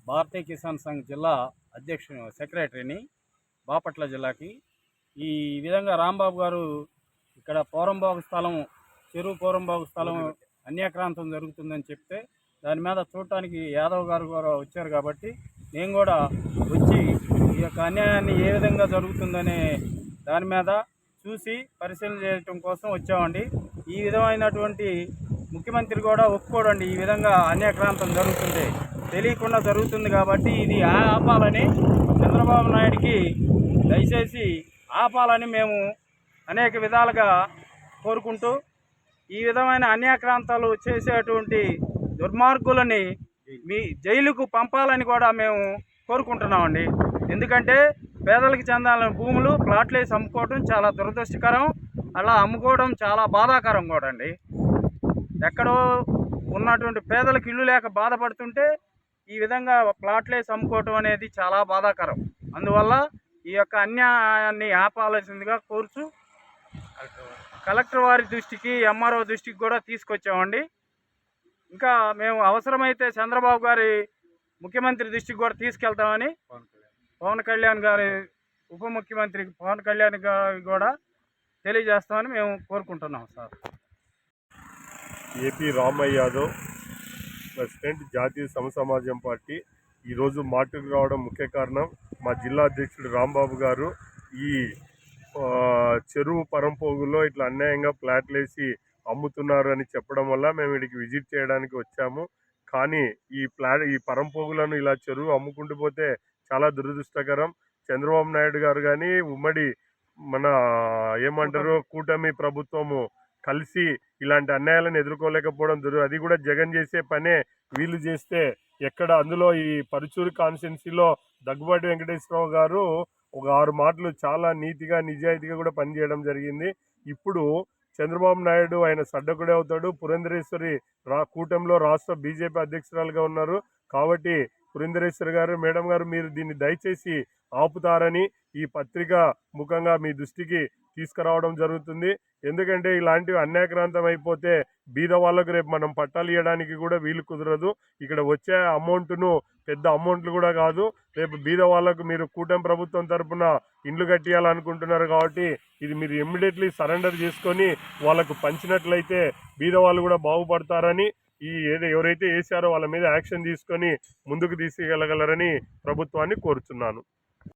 భారతీయ కిసాన్ సంఘ్ జిల్లా సెక్రటరీని బాపట్ల జిల్లాకి. ఈ విధంగా రాంబాబు గారు ఇక్కడ చెరువు పోరంబాగు స్థలం అన్యాక్రాంతం జరుగుతుందని చెప్తే దాని మీద చూడటానికి యాదవ్ గారు కూడా వచ్చారు కాబట్టి నేను కూడా వచ్చి ఈ యొక్క అన్యాయాన్ని ఏ విధంగా జరుగుతుందనే దాని మీద చూసి పరిశీలన చేయడం కోసం వచ్చామండి. ఈ విధమైనటువంటి ముఖ్యమంత్రి కూడా ఒప్పుకోడండి. ఈ విధంగా అన్యాక్రాంతం జరుగుతుంది, తెలియకుండా జరుగుతుంది కాబట్టి ఇది ఆపాలని చంద్రబాబు నాయుడికి దయచేసి ఆపాలని మేము అనేక విధాలుగా కోరుకుంటూ ఈ విధమైన అన్యాక్రాంతాలు చేసేటువంటి దుర్మార్గులని జైలుకు పంపాలని కూడా మేము కోరుకుంటున్నామండి. ఎందుకంటే పేదలకు చెందాలని భూములు ప్లాట్లు వేసి అమ్ముకోవడం చాలా దురదృష్టకరం. అలా అమ్ముకోవడం చాలా బాధాకరం కూడా అండి. ఎక్కడో ఉన్నటువంటి పేదలకు ఇల్లు లేక బాధపడుతుంటే ఈ విధంగా ప్లాట్లు వేసి అమ్ముకోవటం అనేది చాలా బాధాకరం. అందువల్ల ఈ యొక్క అన్యాయాన్ని ఆపాల్సిందిగా కోరుచు కలెక్టర్ వారి దృష్టికి, ఎంఆర్ఓ దృష్టికి కూడా తీసుకొచ్చామండి. ఇంకా మేము అవసరమైతే చంద్రబాబు గారి ముఖ్యమంత్రి దృష్టికి కూడా తీసుకెళ్తామని పవన్ కళ్యాణ్ గారి ఉప ముఖ్యమంత్రి పవన్ కళ్యాణ్ గారి కూడా తెలియజేస్తామని మేము కోరుకుంటున్నాం sir. AP Ramaiah Yadav, president, Jatiya Samasamajam party. ఈరోజు మాటకు రావడం ముఖ్య కారణం మా జిల్లా అధ్యక్షుడు రాంబాబు గారు ఈ చెరువు పరంపోగులో ఇట్లా అన్యాయంగా ఫ్లాట్లు వేసి అమ్ముతున్నారు అని చెప్పడం వల్ల మేము ఇక్కడికి విజిట్ చేయడానికి వచ్చాము. కానీ ఈ పరంపోగులను ఇలా చెరువు అమ్ముకుంటూ పోతే చాలా దురదృష్టకరం. చంద్రబాబు నాయుడు గారు కానీ ఉమ్మడి మన కూటమి ప్రభుత్వము కలిసి ఇలాంటి అన్యాయాలను ఎదుర్కోలేకపోవడం అది కూడా జగన్ చేసే పనే వీళ్ళు చేస్తే ఎక్కడ. అందులో ఈ పరుచూరు కాన్స్టిట్యున్సీలో దగ్గుబాటి వెంకటేశ్వరరావు గారు ఒక 6 మాటలు చాలా నీతిగా నిజాయితీగా కూడా పనిచేయడం జరిగింది. ఇప్పుడు చంద్రబాబు నాయుడు ఆయన సడ్డకుడే అవుతాడు. పురంధరేశ్వరి కూటమిలో రాష్ట్ర బీజేపీ అధ్యక్షురాలుగా ఉన్నారు కాబట్టి పురంధరేశ్వరి గారు, మేడం గారు, మీరు దీన్ని దయచేసి ఆపుతారని ఈ పత్రిక ముఖంగా మీ దృష్టికి తీసుకురావడం జరుగుతుంది. ఎందుకంటే ఇలాంటివి అన్యాక్రాంతం అయిపోతే బీద వాళ్ళకు రేపు మనం పట్టాలు ఇవ్వడానికి కూడా వీలు కుదరదు. ఇక్కడ వచ్చే అమౌంట్ను పెద్ద అమౌంట్లు కూడా కాదు. రేపు బీద వాళ్ళకు మీరు కూటమి ప్రభుత్వం తరఫున ఇండ్లు కట్టియాలనుకుంటున్నారు కాబట్టి ఇది మీరు ఇమ్మీడియట్లీ సరెండర్ చేసుకొని వాళ్ళకు పంచినట్లయితే బీద వాళ్ళు కూడా బాగుపడతారని, ఎవరైతే వేసారో వాళ్ళ మీద యాక్షన్ తీసుకొని ముందుకు తీసుకెళ్ళగలరని ప్రభుత్వాన్ని కోరుచున్నాను.